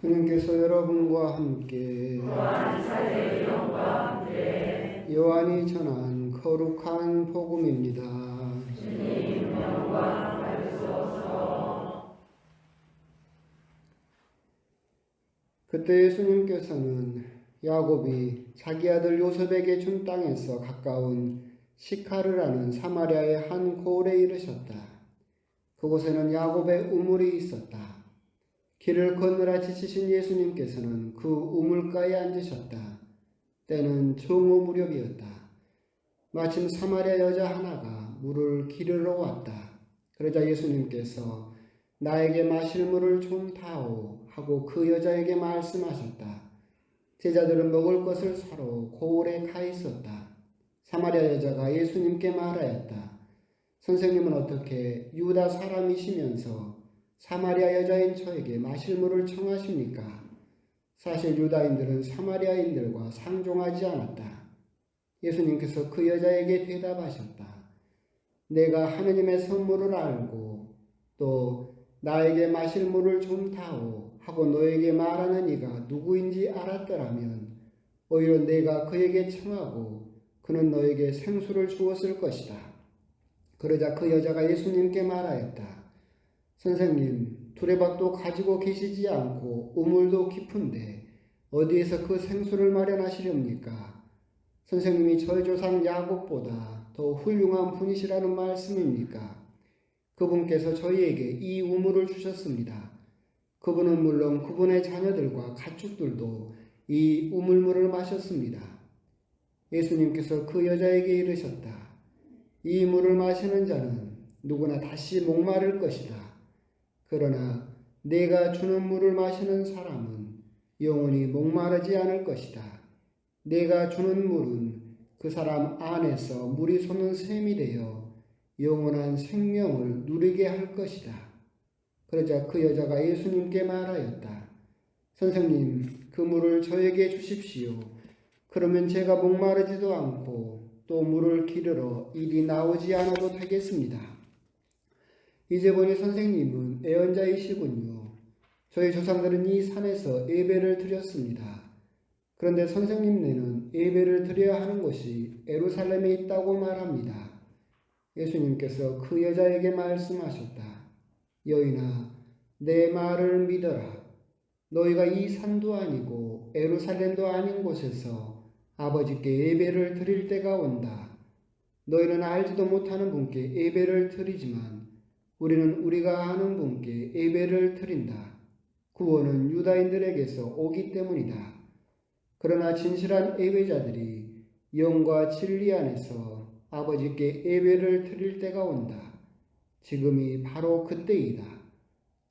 주님께서 여러분과 함께 요한이 전한 거룩한 복음입니다. 주님 영광 받으소서. 그때 예수님께서는 야곱이 자기 아들 요셉에게 준 땅에서 가까운 시카르라는 사마리아의 한 고을에 이르셨다. 그곳에는 야곱의 우물이 있었다. 길을 걷느라 지치신 예수님께서는 그 우물가에 앉으셨다. 때는 정오 무렵이었다. 마침 사마리아 여자 하나가 물을 기르러 왔다. 그러자 예수님께서 나에게 마실 물을 좀 다오 하고 그 여자에게 말씀하셨다. 제자들은 먹을 것을 사러 고을에 가 있었다. 사마리아 여자가 예수님께 말하였다. 선생님은 어떻게 유다 사람이시면서 사마리아 여자인 저에게 마실 물을 청하십니까? 사실 유다인들은 사마리아인들과 상종하지 않았다. 예수님께서 그 여자에게 대답하셨다. 내가 하느님의 선물을 알고 또 나에게 마실 물을 좀 다오 하고 너에게 말하는 이가 누구인지 알았더라면 오히려 내가 그에게 청하고 그는 너에게 생수를 주었을 것이다. 그러자 그 여자가 예수님께 말하였다. 선생님, 두레박도 가지고 계시지 않고 우물도 깊은데 어디에서 그 생수를 마련하시렵니까? 선생님이 저희 조상 야곱보다 더 훌륭한 분이시라는 말씀입니까? 그분께서 저희에게 이 우물을 주셨습니다. 그분은 물론 그분의 자녀들과 가축들도 이 우물물을 마셨습니다. 예수님께서 그 여자에게 이르셨다. 이 물을 마시는 자는 누구나 다시 목마를 것이다. 그러나 내가 주는 물을 마시는 사람은 영원히 목마르지 않을 것이다. 내가 주는 물은 그 사람 안에서 물이 솟는 샘이 되어 영원한 생명을 누리게 할 것이다. 그러자 그 여자가 예수님께 말하였다. 선생님, 그 물을 저에게 주십시오. 그러면 제가 목마르지도 않고 또 물을 기르러 이리 나오지 않아도 되겠습니다. 이제 보니 선생님은 애언자이시군요. 저희 조상들은 이 산에서 예배를 드렸습니다. 그런데 선생님네는 예배를 드려야 하는 곳이 예루살렘에 있다고 말합니다. 예수님께서 그 여자에게 말씀하셨다. 여인아, 내 말을 믿어라. 너희가 이 산도 아니고 예루살렘도 아닌 곳에서 아버지께 예배를 드릴 때가 온다. 너희는 알지도 못하는 분께 예배를 드리지만 우리는 우리가 아는 분께 예배를 드린다. 구원은 유다인들에게서 오기 때문이다. 그러나 진실한 예배자들이 영과 진리 안에서 아버지께 예배를 드릴 때가 온다. 지금이 바로 그때이다.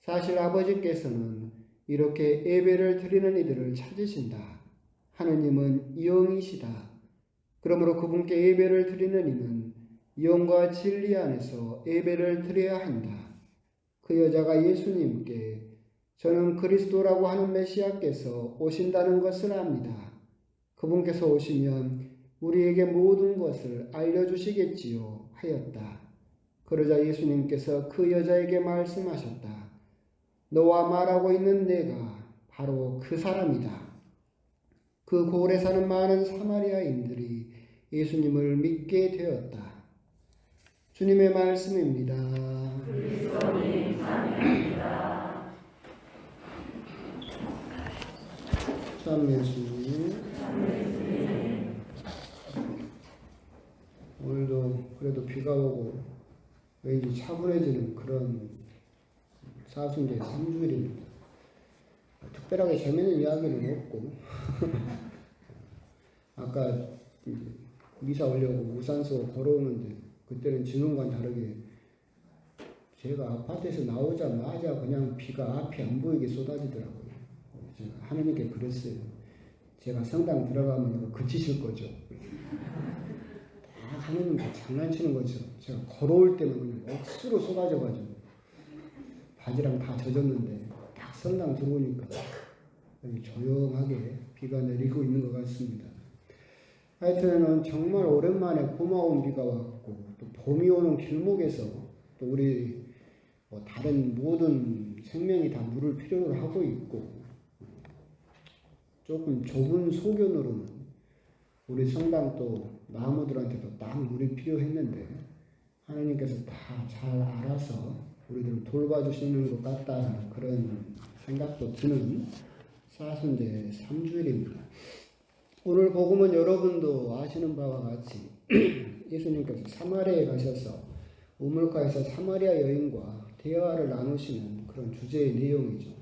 사실 아버지께서는 이렇게 예배를 드리는 이들을 찾으신다. 하느님은 영이시다. 그러므로 그분께 예배를 드리는 이는 영과 진리 안에서 예배를 드려야 한다. 그 여자가 예수님께 저는 그리스도라고 하는 메시아께서 오신다는 것을 압니다. 그분께서 오시면 우리에게 모든 것을 알려주시겠지요 하였다. 그러자 예수님께서 그 여자에게 말씀하셨다. 너와 말하고 있는 내가 바로 그 사람이다. 그 고을에 사는 많은 사마리아인들이 예수님을 믿게 되었다. 주님의 말씀입니다. 그리스도님 찬양합니다. 참 예수님. 오늘도 그래도 비가 오고 왠지 차분해지는 그런 사순절 3주일입니다. 특별하게 재밌는 이야기는 없고 아까 미사 오려고 우산 쓰고 걸어오는데 그때는 지금과는 다르게 제가 아파트에서 나오자마자 그냥 비가 앞이 안 보이게 쏟아지더라고요. 제가 하나님께 그랬어요. 제가 성당 들어가면 이거 그치실 거죠. 딱 하나님 장난치는 것처럼 제가 걸어올 때는 그냥 억수로 쏟아져가지고 바지랑 다 젖었는데 딱 성당 들어오니까 조용하게 비가 내리고 있는 것 같습니다. 하여튼 정말 오랜만에 고마운 비가 왔고 또 봄이 오는 길목에서 또 우리 다른 모든 생명이 다 물을 필요로 하고 있고 조금 좁은 소견으로는 우리 성당 또 나무들한테도 딱 물이 필요했는데 하나님께서 다 잘 알아서 우리들을 돌봐주시는 것 같다는 그런 생각도 드는 사순제 3주일입니다. 오늘 복음은 여러분도 아시는 바와 같이 예수님께서 사마리아에 가셔서 우물가에서 사마리아 여인과 대화를 나누시는 그런 주제의 내용이죠.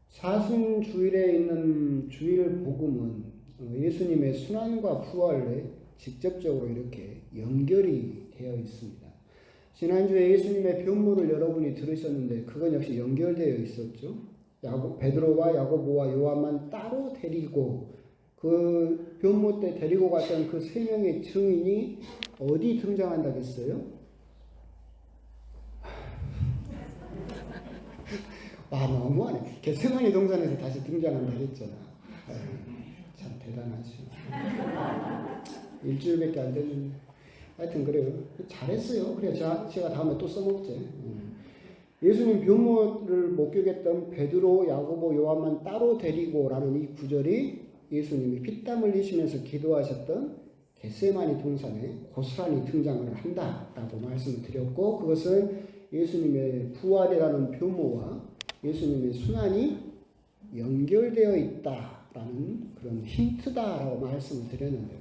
사순주일에 있는 주일 복음은 예수님의 순환과 부활에 직접적으로 이렇게 연결이 되어 있습니다. 지난주에 예수님의 변모를 여러분이 들으셨는데 그건 역시 연결되어 있었죠. 베드로와 야고보와 요한만 따로 데리고 그 변모 때 데리고 갔던 그 세 명의 증인이 어디 등장한다고 했어요? 너무하네. 겟세마니 동산에서 다시 등장한다 했잖아. 참 대단하죠. 일주일밖에 안 됐는데. 하여튼 그래요. 잘했어요. 그래 제가 다음에 또 써먹지. 예수님 변모를 목격했던 베드로, 야고보, 요한만 따로 데리고라는 이 구절이 예수님이 피땀 흘리시면서 기도하셨던 겟세마니 동산에 고스란히 등장을 한다라고 말씀을 드렸고, 그것은 예수님의 부활이라는 변모와 예수님의 순환이 연결되어 있다라는 그런 힌트다라고 말씀을 드렸는데요.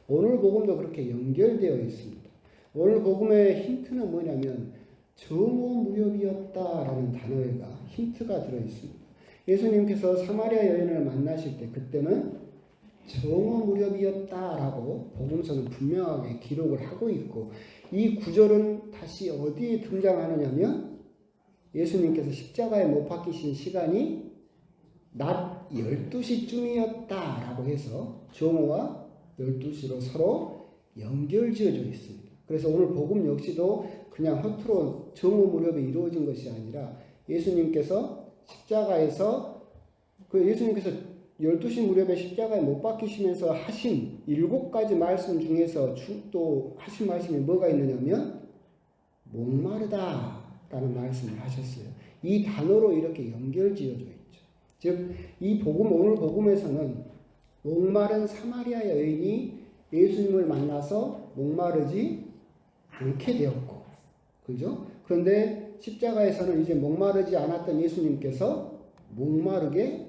오늘 복음도 그렇게 연결되어 있습니다. 오늘 복음의 힌트는 뭐냐면 정오무렵이었다라는 단어가 힌트가 들어있습니다. 예수님께서 사마리아 여인을 만나실 때 그때는 정오무렵이었다라고 복음서는 분명하게 기록을 하고 있고, 이 구절은 다시 어디에 등장하느냐면 예수님께서 십자가에 못 박히신 시간이 낮 12시쯤이었다라고 해서 정오와 12시로 서로 연결지어져 있습니다. 그래서 오늘 복음 역시도 그냥 허투루 정오 무렵에 이루어진 것이 아니라 예수님께서 십자가에서 예수님께서 12시 무렵에 십자가에 못 박히시면서 하신 7가지 말씀 중에서 또 하신 말씀이 뭐가 있느냐면 목마르다 라는 말씀을 하셨어요. 이 단어로 이렇게 연결지어져 있죠. 즉, 이 복음, 오늘 복음에서는 목마른 사마리아 여인이 예수님을 만나서 목마르지 않게 되었고, 그죠? 그런데 십자가에서는 이제 목마르지 않았던 예수님께서 목마르게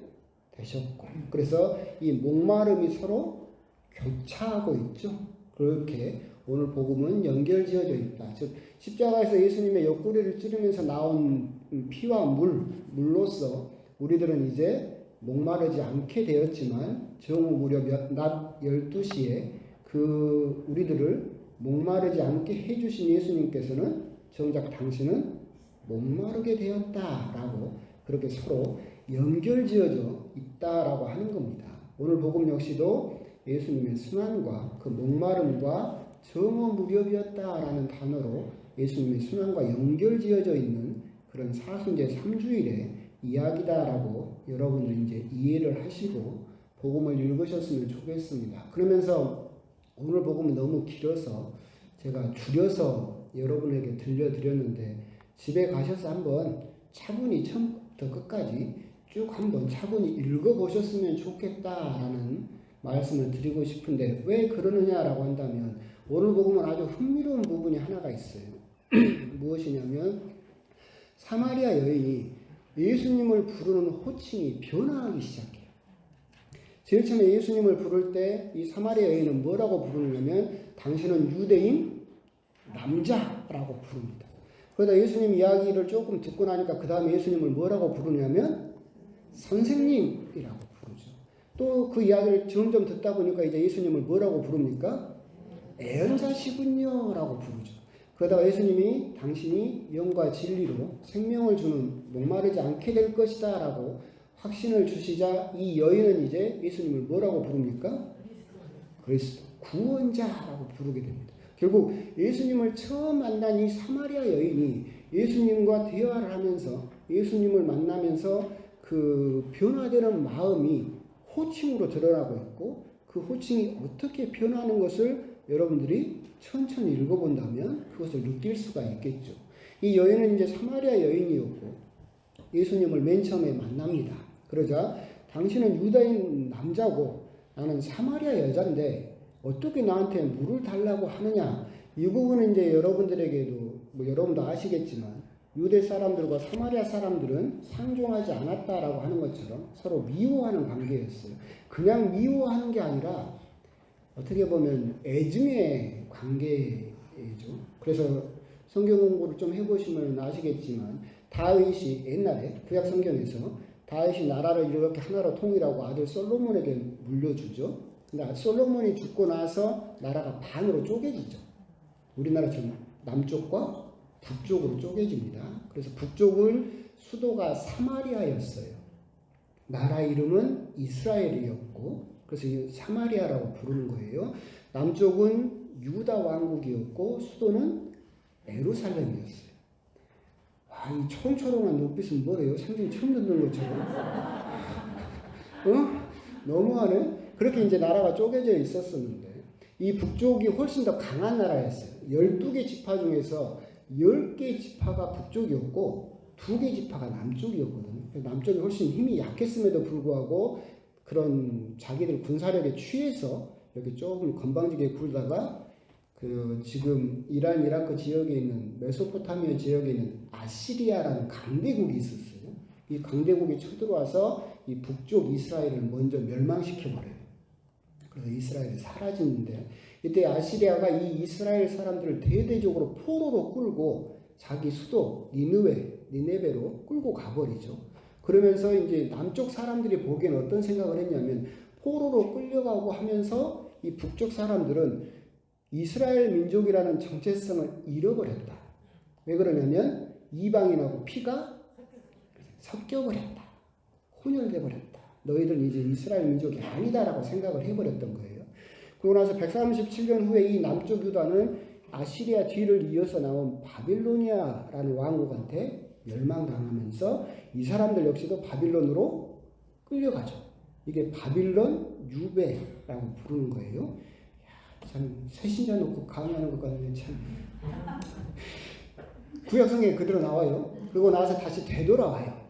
되셨고, 그래서 이 목마름이 서로 교차하고 있죠. 그렇게 오늘 복음은 연결지어져 있다. 즉, 십자가에서 예수님의 옆구리를 찌르면서 나온 피와 물로서 우리들은 이제 목마르지 않게 되었지만 정오 무렵 낮 12시에 그 우리들을 목마르지 않게 해주신 예수님께서는 정작 당신은 목마르게 되었다라고 그렇게 서로 연결지어져 있다라고 하는 겁니다. 오늘 복음 역시도 예수님의 순환과 그 목마름과 정오 무렵이었다라는 단어로 예수님의 순환과 연결지어져 있는 그런 사순제 3주일의 이야기다라고 여러분들 이제 이해를 하시고 복음을 읽으셨으면 좋겠습니다. 그러면서 오늘 복음은 너무 길어서 제가 줄여서 여러분에게 들려드렸는데 집에 가셔서 한번 차분히 처음부터 끝까지 쭉 한번 차분히 읽어보셨으면 좋겠다라는 말씀을 드리고 싶은데, 왜 그러느냐라고 한다면 오늘 복음은 아주 흥미로운 부분이 하나가 있어요. 무엇이냐면 사마리아 여인이 예수님을 부르는 호칭이 변화하기 시작해요. 제일 처음에 예수님을 부를 때 이 사마리아 여인은 뭐라고 부르냐면 당신은 유대인 남자라고 부릅니다. 그러다 예수님 이야기를 조금 듣고 나니까 그 다음에 예수님을 뭐라고 부르냐면 선생님이라고 부르죠. 또 그 이야기를 점점 듣다 보니까 이제 예수님을 뭐라고 부릅니까? 애언자시군요 라고 부르죠. 그러다가 예수님이 당신이 영과 진리로 생명을 주는 목마르지 않게 될 것이다 라고 확신을 주시자 이 여인은 이제 예수님을 뭐라고 부릅니까? 그리스도, 구원자라고 부르게 됩니다. 결국 예수님을 처음 만난 이 사마리아 여인이 예수님과 대화를 하면서 예수님을 만나면서 그 변화되는 마음이 호칭으로 드러나고 있고, 그 호칭이 어떻게 변하는 것을 여러분들이 천천히 읽어본다면 그것을 느낄 수가 있겠죠. 이 여인은 이제 사마리아 여인이었고 예수님을 맨 처음에 만납니다. 그러자 당신은 유다인 남자고 나는 사마리아 여자인데 어떻게 나한테 물을 달라고 하느냐. 이 부분은 이제 여러분들에게도 뭐 여러분도 아시겠지만 유대 사람들과 사마리아 사람들은 상종하지 않았다라고 하는 것처럼 서로 미워하는 관계였어요. 그냥 미워하는 게 아니라 어떻게 보면 애증의 관계죠. 그래서 성경 공부를 좀 해보시면 아시겠지만 다윗이 옛날에 구약 성경에서 다윗이 나라를 이렇게 하나로 통일하고 아들 솔로몬에게 물려주죠. 근데 솔로몬이 죽고 나서 나라가 반으로 쪼개지죠. 우리나라처럼 남쪽과 북쪽으로 쪼개집니다. 그래서 북쪽은 수도가 사마리아였어요. 나라 이름은 이스라엘이었고 그래서 사마리아라고 부르는 거예요. 남쪽은 유다 왕국이었고 수도는 예루살렘이었어요. 와, 이 초롱초롱한 눈빛은 뭐래요? 생전 처음 듣는 것처럼. 너무하네. 그렇게 이제 나라가 쪼개져 있었었는데 이 북쪽이 훨씬 더 강한 나라였어요. 12개 지파 중에서 10개 지파가 북쪽이었고 2개 지파가 남쪽이었거든요. 남쪽이 훨씬 힘이 약했음에도 불구하고 그런 자기들 군사력에 취해서 이렇게 조금 건방지게 굴다가 그 지금 이란 이라크 지역에 있는 메소포타미아 지역에 있는 아시리아라는 강대국이 있었어요. 이 강대국이 쳐들어와서 이 북쪽 이스라엘을 먼저 멸망시켜버려요. 그래서 이스라엘이 사라지는데 이때 아시리아가 이 이스라엘 사람들을 대대적으로 포로로 끌고 자기 수도 니네베로 끌고 가버리죠. 그러면서 이제 남쪽 사람들이 보기엔 어떤 생각을 했냐면 포로로 끌려가고 하면서 이 북쪽 사람들은 이스라엘 민족이라는 정체성을 잃어버렸다. 왜 그러냐면 이방인하고 피가 섞여버렸다. 혼혈돼버렸다. 너희들은 이제 이스라엘 민족이 아니다라고 생각을 해버렸던 거예요. 그러고 나서 137년 후에 이 남쪽 유다는 아시리아 뒤를 이어서 나온 바빌로니아라는 왕국한테 멸망당하면서 이 사람들 역시도 바빌론으로 끌려가죠. 이게 바빌론 유배라고 부르는 거예요. 참 새신자 놓고 강의하는 것 같은데 참 구약 성경에 그대로 나와요. 그리고 나서 다시 되돌아와요.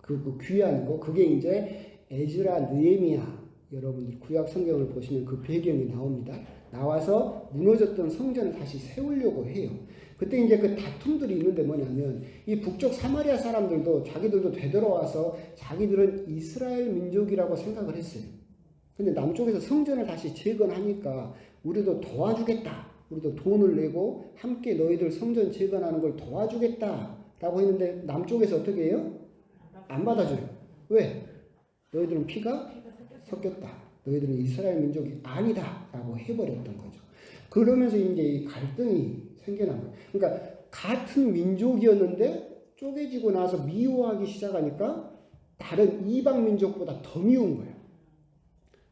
그 귀한 거 그게 이제 에즈라 느헤미야 여러분들 구약 성경을 보시면 그 배경이 나옵니다. 나와서 무너졌던 성전을 다시 세우려고 해요. 그때 이제 그 다툼들이 있는데 뭐냐면 이 북쪽 사마리아 사람들도 자기들도 되돌아와서 자기들은 이스라엘 민족이라고 생각을 했어요. 근데 남쪽에서 성전을 다시 재건하니까 우리도 도와주겠다. 우리도 돈을 내고 함께 너희들 성전 재건하는 걸 도와주겠다라고 했는데 남쪽에서 어떻게 해요? 안 받아줘요. 왜? 너희들은 피가 섞였다. 너희들은 이스라엘 민족이 아니다라고 해버렸던 거죠. 그러면서 이제 이 갈등이 생겨난 거예요. 그러니까 같은 민족이었는데 쪼개지고 나서 미워하기 시작하니까 다른 이방 민족보다 더 미운 거예요.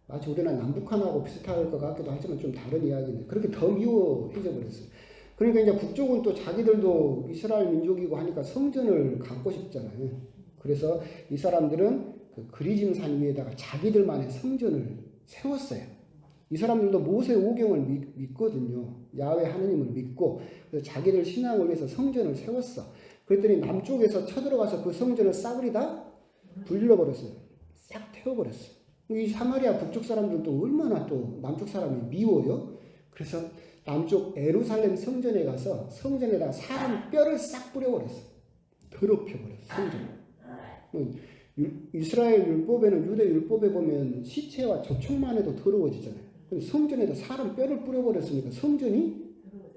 마치 우리나라 남북한하고 비슷할 것 같기도 하지만 좀 다른 이야기인데 그렇게 더 미워해져 버렸어요. 그러니까 이제 북쪽은 또 자기들도 이스라엘 민족이고 하니까 성전을 갖고 싶잖아요. 그래서 이 사람들은 그 그리짐산 위에다가 자기들만의 성전을 세웠어요. 이 사람들도 모세 오경을 믿거든요. 야훼 하느님을 믿고 그래서 자기들 신앙을 위해서 성전을 세웠어. 그랬더니 남쪽에서 쳐들어가서 그 성전을 싸그리다 불질러버렸어요. 싹 태워버렸어요. 이 사마리아 북쪽 사람들도 얼마나 또 남쪽 사람이 미워요. 그래서 남쪽 예루살렘 성전에 가서 성전에다가 사람 뼈를 싹 뿌려버렸어요. 더럽혀버렸어요. 성전을. 이스라엘 율법에는 유대 율법에 보면 시체와 접촉만 해도 더러워지잖아요. 근데 성전에다 사람 뼈를 뿌려버렸으니까 성전이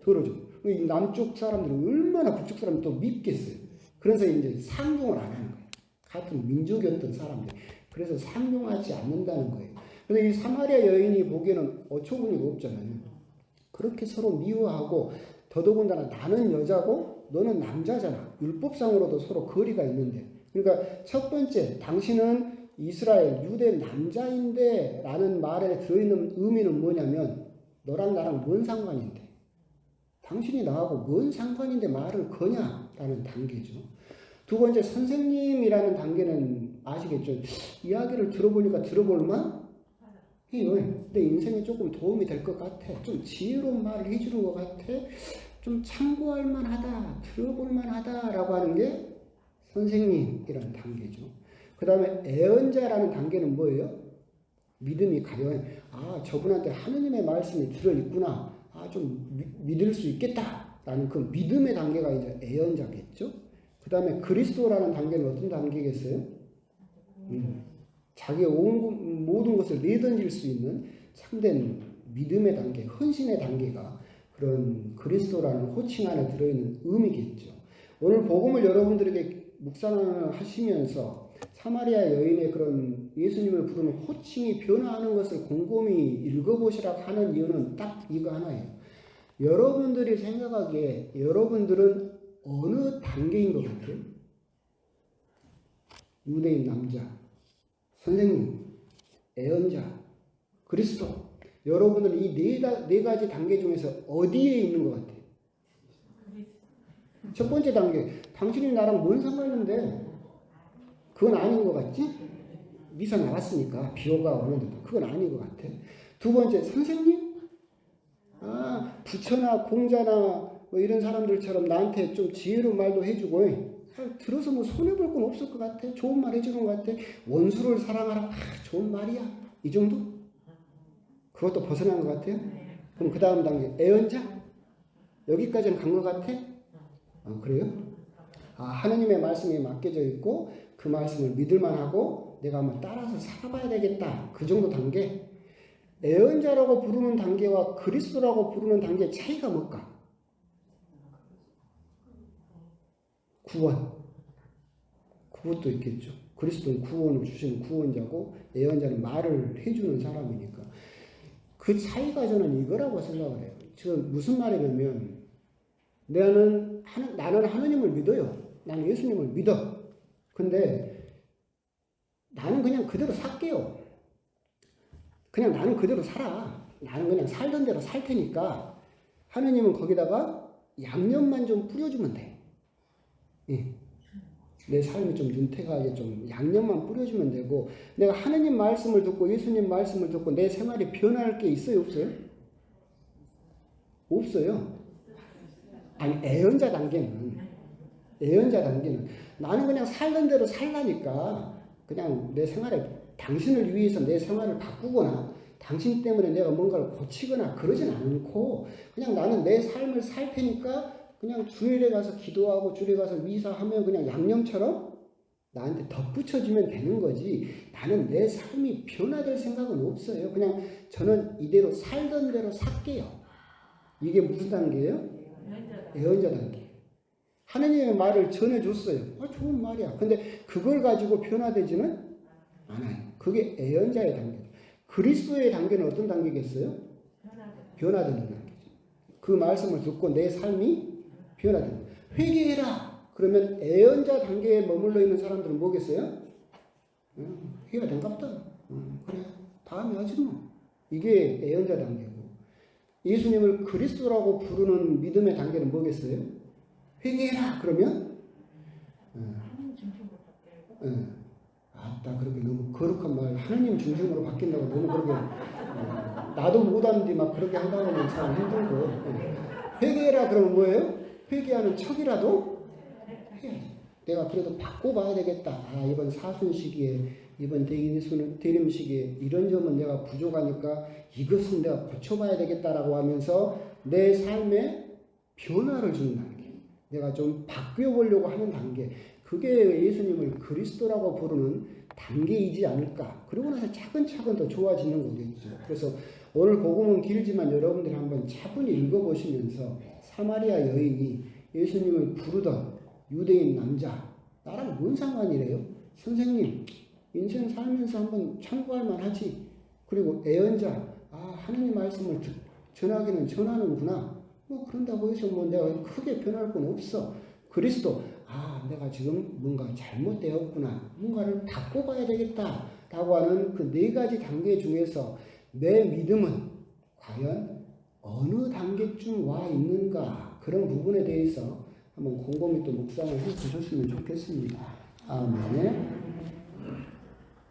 더러워져. 이 남쪽 사람들은 얼마나 북쪽 사람이 또 밉겠어요. 그래서 이제 상종을 안 하는 거예요. 같은 민족이었던 사람들. 그래서 상종하지 않는다는 거예요. 근데 이 사마리아 여인이 보기에는 어처구니가 없잖아요. 그렇게 서로 미워하고 더더군다나 나는 여자고 너는 남자잖아. 율법상으로도 서로 거리가 있는데. 그러니까 첫 번째, 당신은 이스라엘 유대 남자인데 라는 말에 들어있는 의미는 뭐냐면 너랑 나랑 뭔 상관인데 당신이 나하고 뭔 상관인데 말을 거냐라는 단계죠. 두 번째, 선생님이라는 단계는 아시겠죠? 이야기를 들어보니까 들어볼만 해요. 내 인생에 조금 도움이 될 것 같아. 좀 지혜로운 말을 해주는 것 같아. 좀 참고할 만하다. 들어볼 만하다라고 하는 게 선생님이라는 단계죠. 그 다음에 애언자라는 단계는 뭐예요? 믿음이 가요. 아, 저분한테 하느님의 말씀이 들어있구나. 아, 좀 믿을 수 있겠다라는 그 믿음의 단계가 이제 애언자겠죠. 그 다음에 그리스도라는 단계는 어떤 단계겠어요? 자기의 모든 것을 내던질 수 있는 참된 믿음의 단계, 헌신의 단계가 그런 그리스도라는 호칭 안에 들어있는 의미겠죠. 오늘 복음을 여러분들에게 묵상하시면서 사마리아 여인의 그런 예수님을 부르는 호칭이 변화하는 것을 곰곰이 읽어보시라고 하는 이유는 딱 이거 하나예요. 여러분들이 생각하기에 여러분들은 어느 단계인 것 같아요? 유대인 남자, 선생님, 애언자, 그리스도. 여러분들은 이 네 가지 단계 중에서 어디에 있는 것 같아요? 첫 번째 단계, 당신이 나랑 뭔 상관인데? 그건 아닌 것 같지? 미사 나갔으니까 비호가 오는데도 그건 아닌 것 같아. 두 번째, 선생님? 아, 부처나 공자나 뭐 이런 사람들처럼 나한테 좀 지혜로운 말도 해주고, 들어서 뭐 손해볼 건 없을 것 같아. 좋은 말 해주는 것 같아. 원수를 사랑하라. 아, 좋은 말이야. 이 정도? 그것도 벗어난 것 같아요? 그럼 그 다음 단계, 애언자? 여기까지는 간 것 같아? 그래요? 아, 하느님의 말씀이 맡겨져 있고 그 말씀을 믿을만 하고 내가 한번 따라서 살아봐야 되겠다. 그 정도 단계. 애언자라고 부르는 단계와 그리스도라고 부르는 단계의 차이가 뭘까? 구원. 그것도 있겠죠. 그리스도는 구원을 주시는 구원자고 애언자는 말을 해주는 사람이니까. 그 차이가 저는 이거라고 생각을 해요. 지금 무슨 말이냐면 나는 하느님을 믿어요. 나는 예수님을 믿어. 근데 나는 그냥 그대로 살게요. 그냥 나는 그대로 살아. 나는 그냥 살던 대로 살 테니까 하느님은 거기다가 양념만 좀 뿌려주면 돼. 예. 내 삶이 좀 윤택하게 좀 양념만 뿌려주면 되고 내가 하느님 말씀을 듣고 예수님 말씀을 듣고 내 생활이 변할 게 있어요? 없어요? 없어요. 아니 애언자 단계는 나는 그냥 살던 대로 살라니까 그냥 내 생활에 당신을 위해서 내 생활을 바꾸거나 당신 때문에 내가 뭔가를 고치거나 그러진 않고 그냥 나는 내 삶을 살 테니까 그냥 주일에 가서 기도하고 주일에 가서 미사하면 그냥 양념처럼 나한테 덧붙여지면 되는 거지. 나는 내 삶이 변화될 생각은 없어요. 그냥 저는 이대로 살던 대로 살게요. 이게 무슨 단계예요? 애언자 단계. 하느님의 말을 전해줬어요. 아, 좋은 말이야. 근데 그걸 가지고 변화되지는 않아요. 그게 애언자의 단계죠. 그리스도의 단계는 어떤 단계겠어요? 변화되는 단계죠. 그 말씀을 듣고 내 삶이 변화되는. 회개해라. 그러면 애언자 단계에 머물러 있는 사람들은 뭐겠어요? 회개가 된갑다. 그래. 다음에 하지 뭐. 이게 애언자 단계고. 예수님을 그리스도라고 부르는 믿음의 단계는 뭐겠어요? 회개해라. 그러면 아따 그렇게 너무 거룩한 말 하느님 중심으로 바뀐다고 너무 그렇게 나도 못하는데 막 그렇게 한다고 하면 참 힘들고 회개해라 그러면 뭐예요? 회개하는 척이라도 해야지. 내가 그래도 바꿔봐야 되겠다. 아, 이번 사순 시기에 이번 대림 시기에 이런 점은 내가 부족하니까 이것은 내가 고쳐봐야 되겠다라고 하면서 내 삶에 변화를 주는 단계. 내가 좀 바뀌어보려고 하는 단계. 그게 예수님을 그리스도라고 부르는 단계이지 않을까. 그러고 나서 차근차근 더 좋아지는 거겠죠. 그래서 오늘 복음은 길지만 여러분들이 한번 차분히 읽어보시면서 사마리아 여인이 예수님을 부르던 유대인 남자, 나랑 뭔 상관이래요? 선생님, 인생 살면서 한번 참고할 만하지. 그리고 애언자, 아, 하느님 말씀을 전하기는 전하는구나. 뭐 그런다고 해서 뭐 내가 크게 변할 건 없어. 그리스도, 아, 내가 지금 뭔가 잘못되었구나. 뭔가를 바꿔봐야 되겠다. 라고 하는 그 네 가지 단계 중에서 내 믿음은 과연 어느 단계쯤 와 있는가. 그런 부분에 대해서 한번 곰곰이 또 묵상을 해 주셨으면 좋겠습니다. 아멘.